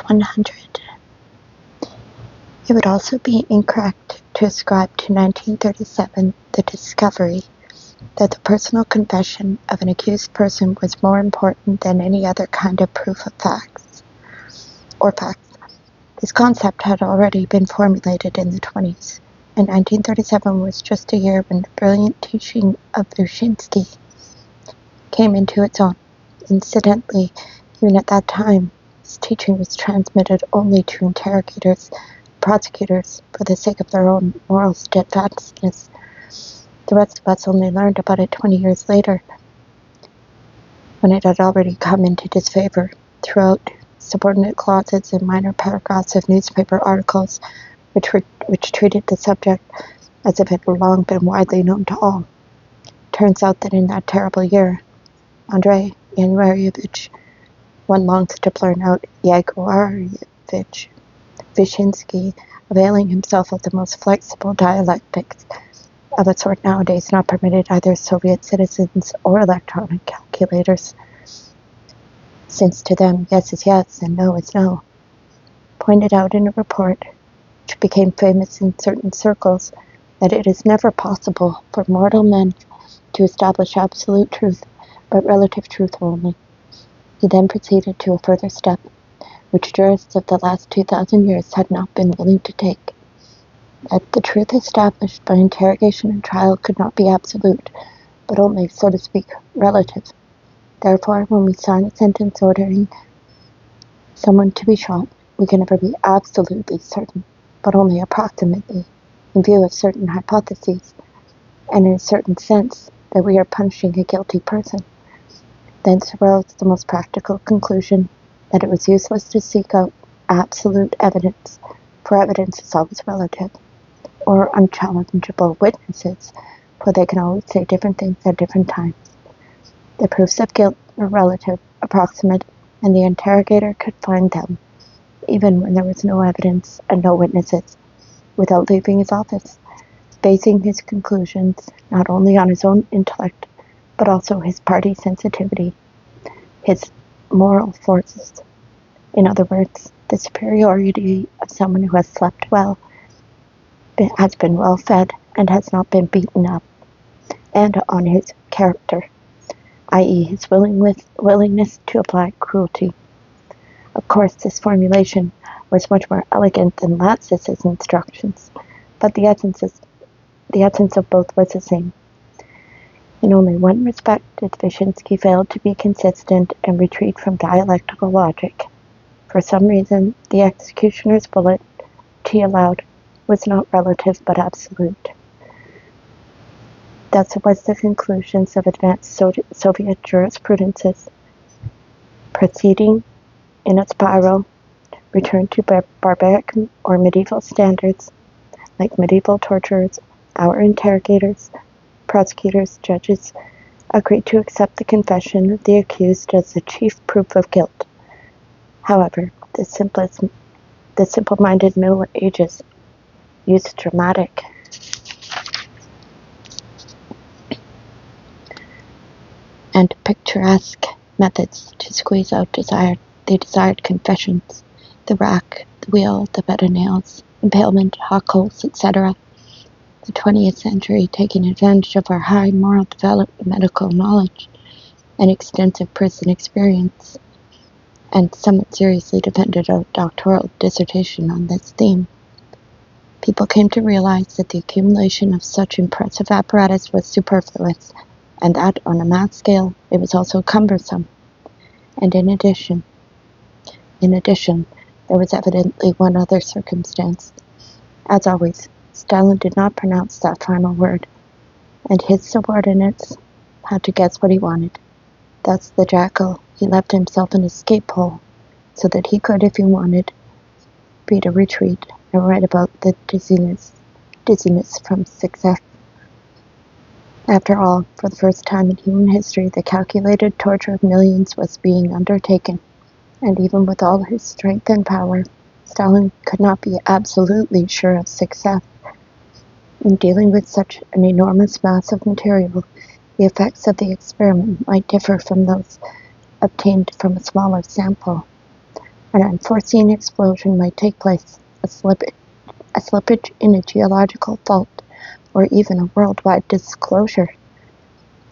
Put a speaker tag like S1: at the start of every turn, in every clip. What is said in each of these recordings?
S1: Ch.100. It would also be incorrect to ascribe to 1937 the discovery that the personal confession of an accused person was more important than any other kind of proof of facts. This concept had already been formulated in the 20s, and 1937 was just a year when the brilliant teaching of Wyszynski came into its own. Incidentally, even at that time, his teaching was transmitted only to interrogators, prosecutors, for the sake of their own moral steadfastness. The rest of us only learned about it 20 years later, when it had already come into disfavor throughout subordinate clauses and minor paragraphs of newspaper articles which treated the subject as if it had long been widely known to all. Turns out that in that terrible year, Andrei Yanuaryevich, one longs to learn out Yaguaryevich, Wyszynski, availing himself of the most flexible dialectics of a sort nowadays not permitted either Soviet citizens or electronic calculators, since to them yes is yes and no is no, pointed out in a report which became famous in certain circles that it is never possible for mortal men to establish absolute truth, but relative truth only. He then proceeded to a further step, which jurists of the last 2,000 years had not been willing to take, that the truth established by interrogation and trial could not be absolute, but only, so to speak, relative. Therefore, when we sign a sentence ordering someone to be shot, we can never be absolutely certain, but only approximately, in view of certain hypotheses, and in a certain sense, that we are punishing a guilty person. Thence arose the most practical conclusion that it was useless to seek out absolute evidence, for evidence is always relative, or unchallengeable witnesses, for they can always say different things at different times. The proofs of guilt were relative, approximate, and the interrogator could find them, even when there was no evidence and no witnesses, without leaving his office, basing his conclusions not only on his own intellect, but also his party sensitivity, his moral forces. In other words, the superiority of someone who has slept well, has been well fed, and has not been beaten up, and on his character, i.e. his willingness to apply cruelty. Of course, this formulation was much more elegant than Latzis's instructions, but the essence of both was the same. In only one respect did Wyszynski fail to be consistent and retreat from dialectical logic. For some reason, the executioner's bullet, he allowed, was not relative but absolute. Thus it was the conclusions of advanced Soviet jurisprudences, proceeding in a spiral, returned to barbaric or medieval standards, like medieval torturers, our interrogators, prosecutors, judges, agreed to accept the confession of the accused as the chief proof of guilt. However, the simple-minded Middle Ages used dramatic and picturesque methods to squeeze out the desired confessions, the rack, the wheel, the bed of nails, impalement, hot coals, etc. The 20th century, taking advantage of our high moral medical knowledge and extensive prison experience, and somewhat seriously defended a doctoral dissertation on this theme. People came to realize that the accumulation of such impressive apparatus was superfluous, and that, on a mass scale, it was also cumbersome. And in addition, there was evidently one other circumstance. As always, Stalin did not pronounce that final word, and his subordinates had to guess what he wanted. Thus the jackal, he left himself an escape hole, so that he could, if he wanted, beat a retreat and write about the dizziness from success. After all, for the first time in human history, the calculated torture of millions was being undertaken, and even with all his strength and power, Stalin could not be absolutely sure of success. In dealing with such an enormous mass of material, the effects of the experiment might differ from those obtained from a smaller sample. An unforeseen explosion might take place, a slippage in a geological fault, or even a worldwide disclosure.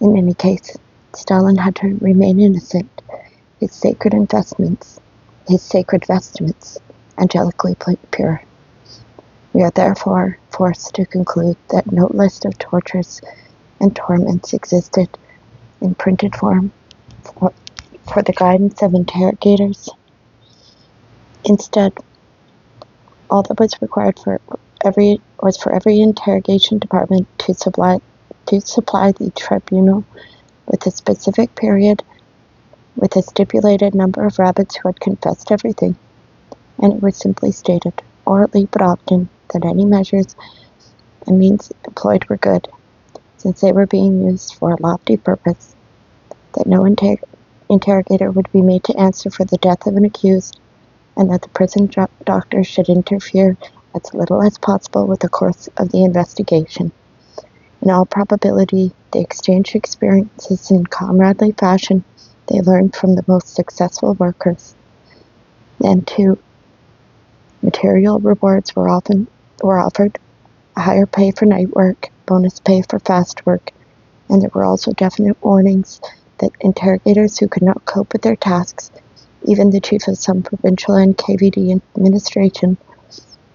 S1: In any case, Stalin had to remain innocent, his sacred vestments, angelically pure. We are therefore forced to conclude that no list of tortures and torments existed in printed form for the guidance of interrogators. Instead, all that was required for every interrogation department to supply the tribunal with a specific period, with a stipulated number of rabbits who had confessed everything, and it was simply stated, orally but often, that any measures and means employed were good, since they were being used for a lofty purpose, that no interrogator would be made to answer for the death of an accused, and that the prison doctor should interfere as little as possible with the course of the investigation. In all probability, they exchanged experiences in comradely fashion they learned from the most successful workers. Then, too, material rewards were offered, a higher pay for night work, bonus pay for fast work, and there were also definite warnings that interrogators who could not cope with their tasks, even the chief of some provincial NKVD administration,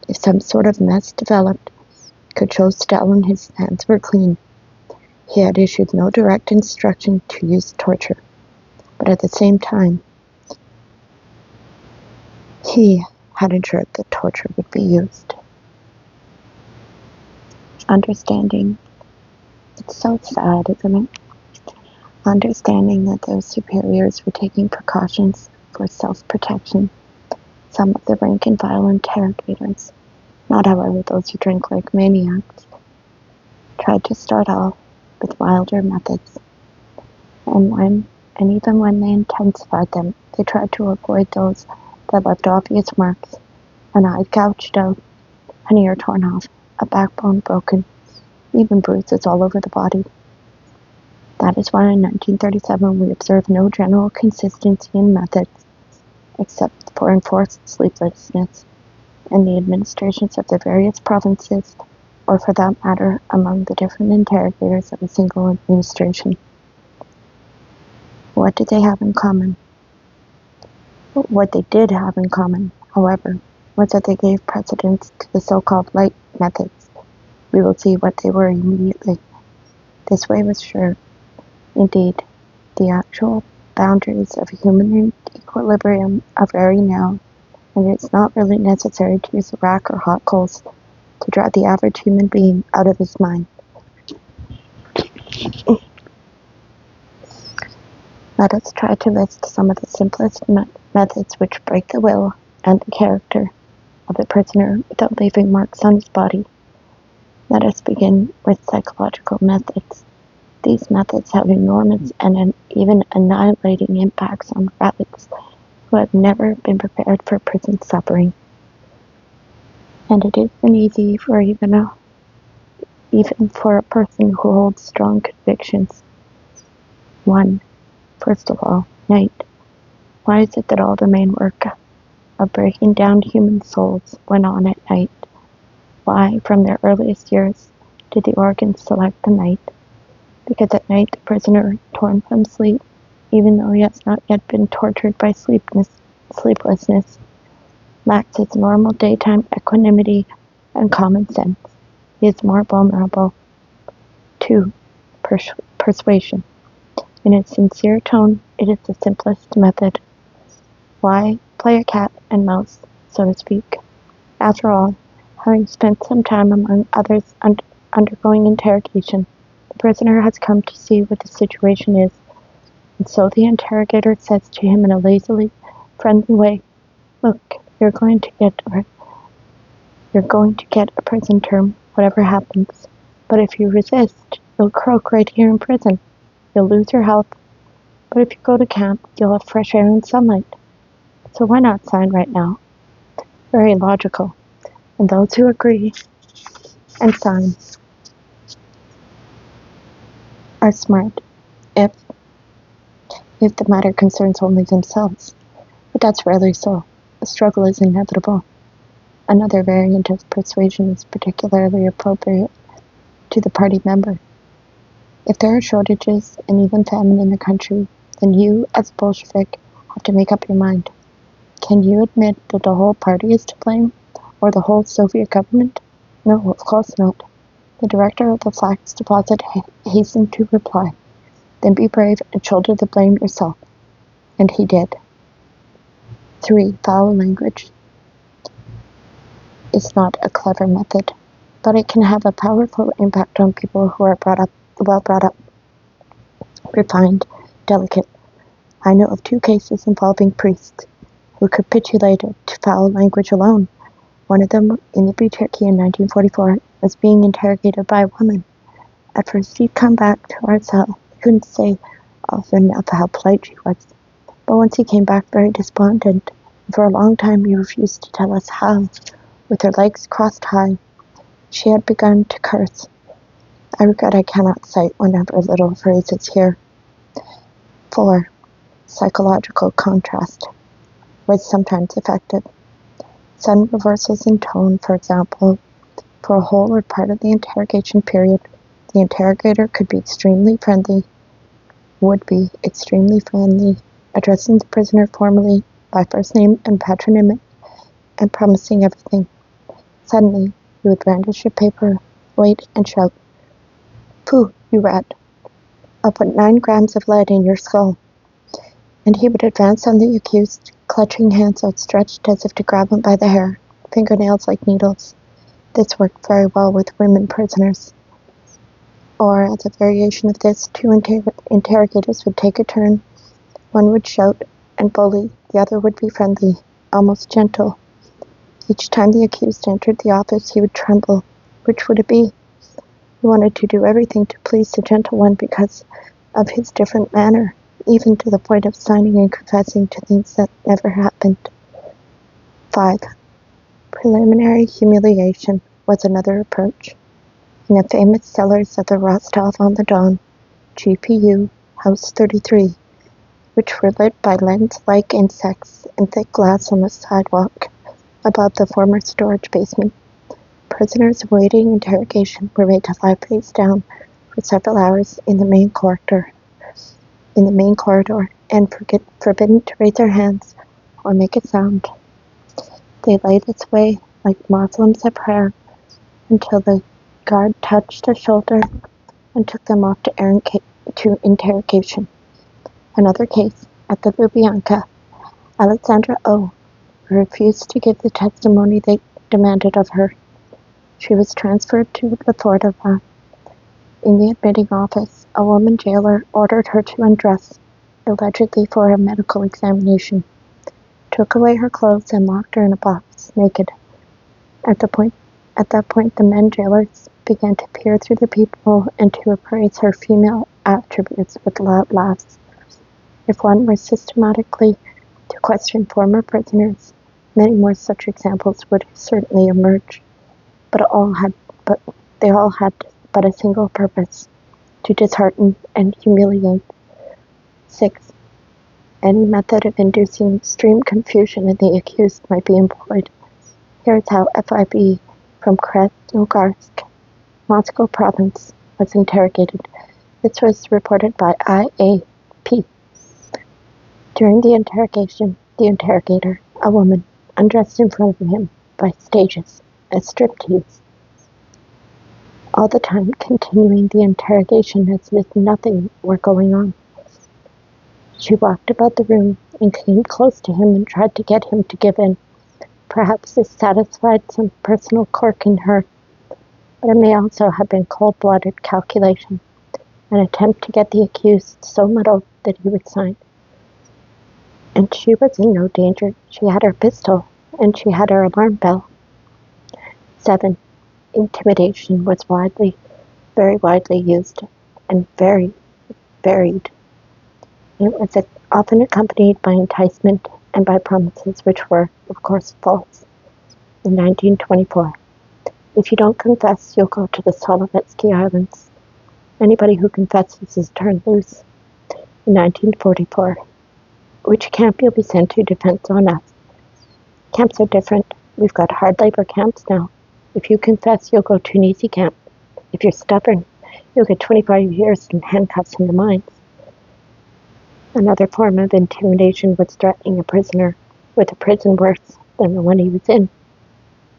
S1: if some sort of mess developed, could show Stalin his hands were clean. He had issued no direct instruction to use torture, but at the same time, he had ensured that torture would be used. Understanding, it's so sad, isn't it? Understanding that those superiors were taking precautions for self-protection, some of the rank and file interrogators, not however those who drank like maniacs, tried to start off with milder methods, and even when they intensified them, they tried to avoid those that left obvious marks: an eye gouged out, an ear torn off, a backbone broken, even bruises all over the body. That is why in 1937 we observe no general consistency in methods, except for enforced sleeplessness in the administrations of the various provinces, or for that matter, among the different interrogators of a single administration. What did they have in common? What they did have in common, however, was that they gave precedence to the so-called light methods. We will see what they were immediately. This way was sure. Indeed, the actual boundaries of human equilibrium are very narrow, and it's not really necessary to use a rack or hot coals to drive the average human being out of his mind. Let us try to list some of the simplest methods which break the will and the character of the prisoner without leaving marks on his body. Let us begin with psychological methods. These methods have enormous and even annihilating impacts on rabbits who have never been prepared for prison suffering. And it isn't easy for even for a person who holds strong convictions. 1. First of all, night. Why is it that all the main work of breaking down human souls went on at night? Why, from their earliest years, did the organs select the night? Because at night the prisoner, torn from sleep, even though he has not yet been tortured by sleeplessness, lacks his normal daytime equanimity and common sense. He is more vulnerable. 2. Persuasion. In its sincere tone, it is the simplest method. Why play a cat and mouse, so to speak? After all, having spent some time among others undergoing interrogation, the prisoner has come to see what the situation is, and so the interrogator says to him in a lazily friendly way, "Look, you're going to get a prison term, whatever happens. But if you resist, you'll croak right here in prison. You'll lose your health. But if you go to camp, you'll have fresh air and sunlight. So why not sign right now?" Very logical. And those who agree and sign are smart, if the matter concerns only themselves. But that's rarely so. A struggle is inevitable. Another variant of persuasion is particularly appropriate to the party member. If there are shortages and even famine in the country, then you, as a Bolshevik, have to make up your mind. Can you admit that the whole party is to blame? Or the whole Soviet government? No, of course not. The director of the flax deposit hastened to reply, then be brave and shoulder the blame yourself. And he did. 3. Foul language is not a clever method, but it can have a powerful impact on people who are well brought up, refined, delicate. I know of 2 cases involving priests who capitulated to foul language alone. One of them, in the Bridgehead in 1944, was being interrogated by a woman. At first he'd come back to our cell. He couldn't say often enough how polite she was. But once he came back very despondent, and for a long time he refused to tell us how, with her legs crossed high, she had begun to curse. I regret I cannot cite one of her little phrases here. 4. Psychological contrast was sometimes effective. Sudden reversals in tone, for example, for a whole or part of the interrogation period, the interrogator would be extremely friendly, addressing the prisoner formally by first name and patronymic, and promising everything. Suddenly, he would brandish a paper, wait, and shout, "Pooh, you rat! I'll put 9 grams of lead in your skull." And he would advance on the accused, clutching hands outstretched as if to grab him by the hair, fingernails like needles. This worked very well with women prisoners. Or, as a variation of this, 2 interrogators would take a turn. One would shout and bully, the other would be friendly, almost gentle. Each time the accused entered the office, he would tremble. Which would it be? He wanted to do everything to please the gentle one because of his different manner, even to the point of signing and confessing to things that never happened. 5. Preliminary humiliation was another approach. In the famous cellars of the Rostov-on-the-Don, GPU, House 33, which were lit by lens-like insects and thick glass on the sidewalk above the former storage basement, prisoners awaiting interrogation were made to lie face down for several hours in the main corridor, and forbidden to raise their hands or make a sound. They lay this way, like Muslims at prayer, until the guard touched a shoulder and took them off to interrogation. Another case, at the Lubyanka, Alexandra O. refused to give the testimony they demanded of her. She was transferred to the Fordova. In the admitting office, a woman jailer ordered her to undress, allegedly for a medical examination, took away her clothes and locked her in a box, naked. At that point, the men jailers began to peer through the peephole and to appraise her female attributes with loud laughs. If one were systematically to question former prisoners, many more such examples would certainly emerge. But they all had but a single purpose: to dishearten and humiliate. 6. Any method of inducing extreme confusion in the accused might be employed. Here is how FIB from Krasnoyarsk, Moscow province, was interrogated. This was reported by IAP. During the interrogation, the interrogator, a woman, undressed in front of him by stages, a striptease, all the time continuing the interrogation as if nothing were going on. She walked about the room and came close to him and tried to get him to give in. Perhaps this satisfied some personal quirk in her, but it may also have been cold-blooded calculation, an attempt to get the accused so muddled that he would sign. And she was in no danger. She had her pistol, and she had her alarm bell. 7. Intimidation was very widely used, and very varied. It was often accompanied by enticement and by promises which were, of course, false. In 1924, if you don't confess, you'll go to the Solovetsky Islands. Anybody who confesses is turned loose. In 1944, which camp you'll be sent to depends on us. Camps are different. We've got hard labor camps now. If you confess, you'll go to an easy camp. If you're stubborn, you'll get 25 years in handcuffs in the mines. Another form of intimidation was threatening a prisoner with a prison worse than the one he was in.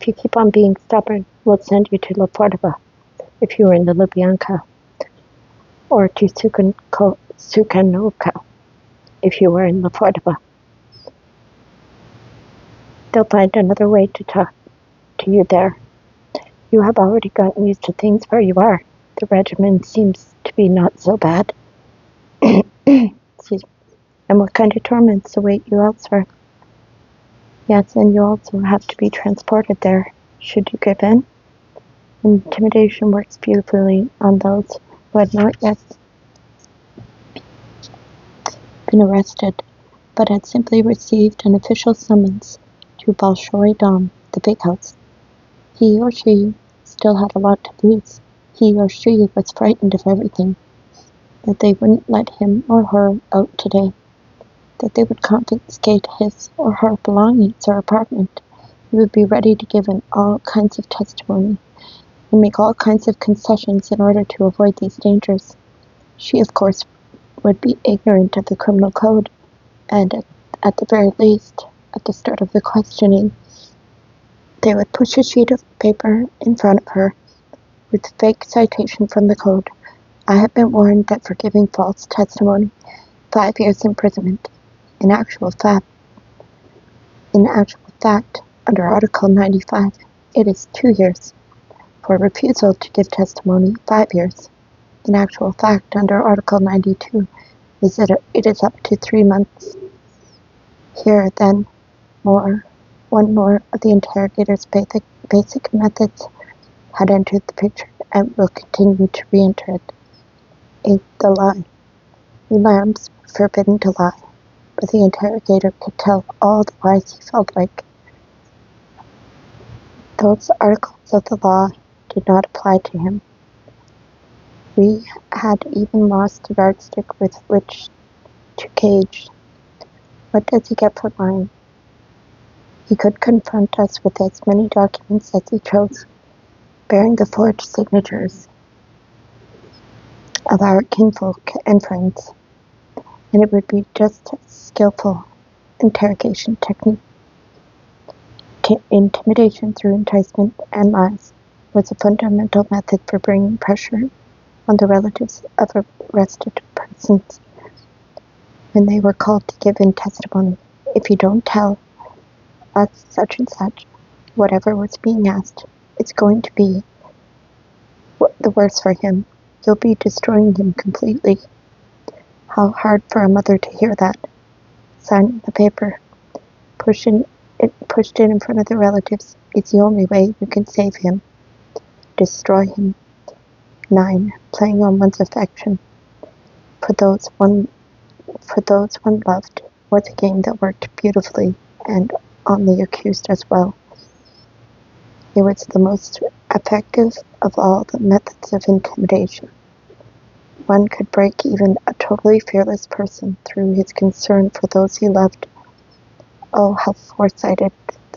S1: If you keep on being stubborn, we'll send you to La Fortava if you were in the Lubyanka, or to Sukhanovka if you were in La Fortava. They'll find another way to talk to you there. You have already gotten used to things where you are. The regimen seems to be not so bad. Excuse me. And what kind of torments await you elsewhere? Yes, and you also have to be transported there, should you give in. Intimidation works beautifully on those who had not yet been arrested, but had simply received an official summons to Vol.1, the big house. He or she still had a lot to lose. He or she was frightened of everything, that they wouldn't let him or her out today, that they would confiscate his or her belongings or apartment. He would be ready to give in all kinds of testimony and make all kinds of concessions in order to avoid these dangers. She, of course, would be ignorant of the criminal code, and at the very least, at the start of the questioning, they would push a sheet of paper in front of her with fake citation from the code. I have been warned that for giving false testimony, 5 years imprisonment. In actual fact, under Article 95, it is 2 years. For refusal to give testimony, 5 years. In actual fact, under Article 92, it is up to 3 months. Here, then, one more of the interrogator's basic methods had entered the picture and will continue to re-enter it. 8. The lie. We lambs were forbidden to lie, but the interrogator could tell all the lies he felt like. Those articles of the law did not apply to him. We had even lost the yardstick with which to gauge. What does he get for lying? He could confront us with as many documents as he chose, bearing the forged signatures of our kinfolk and friends, and it would be just as skillful interrogation technique. Intimidation through enticement and lies was a fundamental method for bringing pressure on the relatives of arrested persons when they were called to give in testimony. If you don't tell us such and such, whatever was being asked, it's going to be the worse for him. You'll be destroying him completely. How hard for a mother to hear that. Signing the paper, pushed it in front of the relatives, is the only way you can save him. Destroy him. 9. Playing on one's affection for those one loved was a game that worked beautifully and on the accused as well. It was the most effective of all the methods of intimidation. One could break even a totally fearless person through his concern for those he loved. Oh, how foresighted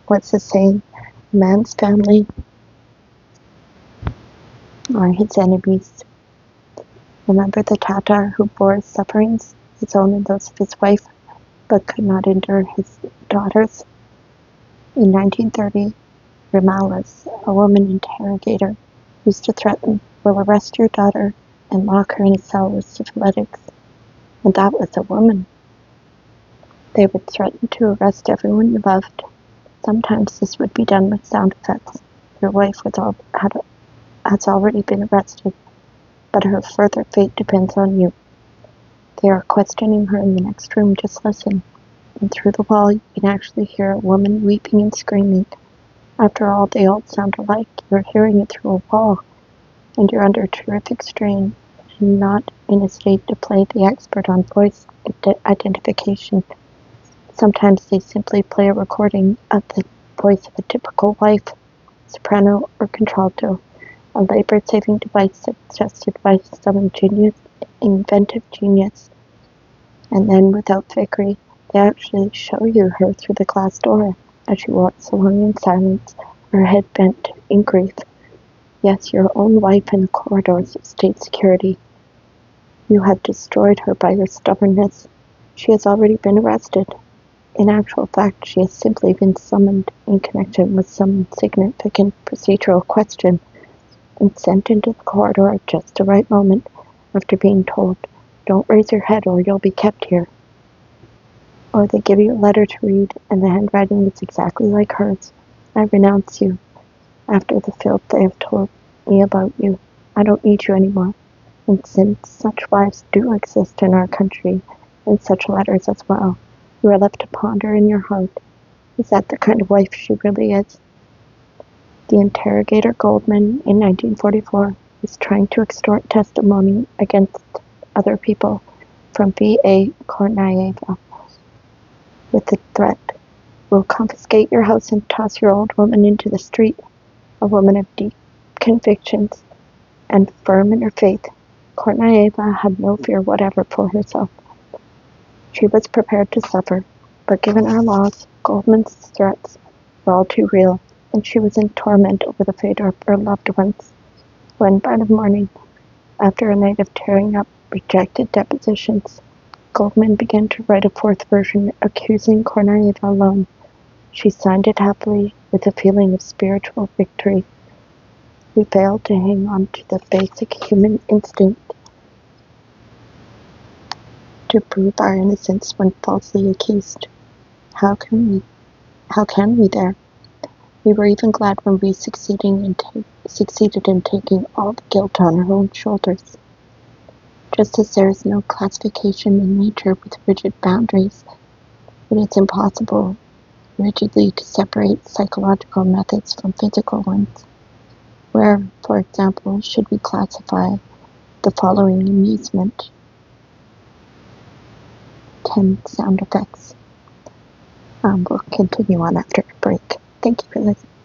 S1: was the saying, a man's family are his enemies. Remember the Tatar who bore his sufferings, his own and those of his wife, but could not endure his daughters? In 1930, Rimalis, a woman interrogator, used to threaten, "We'll arrest your daughter and lock her in a cell with syphilitics." And that was a woman. They would threaten to arrest everyone you loved. Sometimes this would be done with sound effects. Your wife has already been arrested, but her further fate depends on you. They are questioning her in the next room, just listen. And through the wall you can actually hear a woman weeping and screaming. After all, they all sound alike. You're hearing it through a wall, and you're under terrific strain, and not in a state to play the expert on voice identification. Sometimes they simply play a recording of the voice of a typical wife, soprano or contralto, a labor-saving device suggested by some inventive genius. And then, without fakery, they actually show you her through the glass door. as she walks along in silence, her head bent in grief. Yes, your own wife in the corridors of state security. You have destroyed her by your stubbornness. She has already been arrested. In actual fact, she has simply been summoned in connection with some significant procedural question and sent into the corridor at just the right moment after being told, "Don't raise your head or you'll be kept here." Or they give you a letter to read and the handwriting is exactly like hers. "I renounce you. After the filth they have told me about you, I don't need you anymore." And since such wives do exist in our country, and such letters as well, you are left to ponder in your heart, is that the kind of wife she really is? The interrogator Goldman in 1944 was trying to extort testimony against other people from V.A. Kornaeva with the threat, "We'll confiscate your house and toss your old woman into the street." A woman of deep convictions and firm in her faith, Kornaeva had no fear whatever for herself. She was prepared to suffer, but given our laws, Goldman's threats were all too real, and she was in torment over the fate of her loved ones. When, by the morning, after a night of tearing up rejected depositions, Goldman began to write a fourth version accusing Kornaeva alone, she signed it happily with a feeling of spiritual victory. We failed to hang on to the basic human instinct to prove our innocence when falsely accused. How can we there? We were even glad when we succeeded in taking all the guilt on our own shoulders. Just as there is no classification in nature with rigid boundaries, it is impossible rigidly to separate psychological methods from physical ones. Where, for example, should we classify the following amusement? 10 sound effects. We'll continue on after a break. Thank you for listening.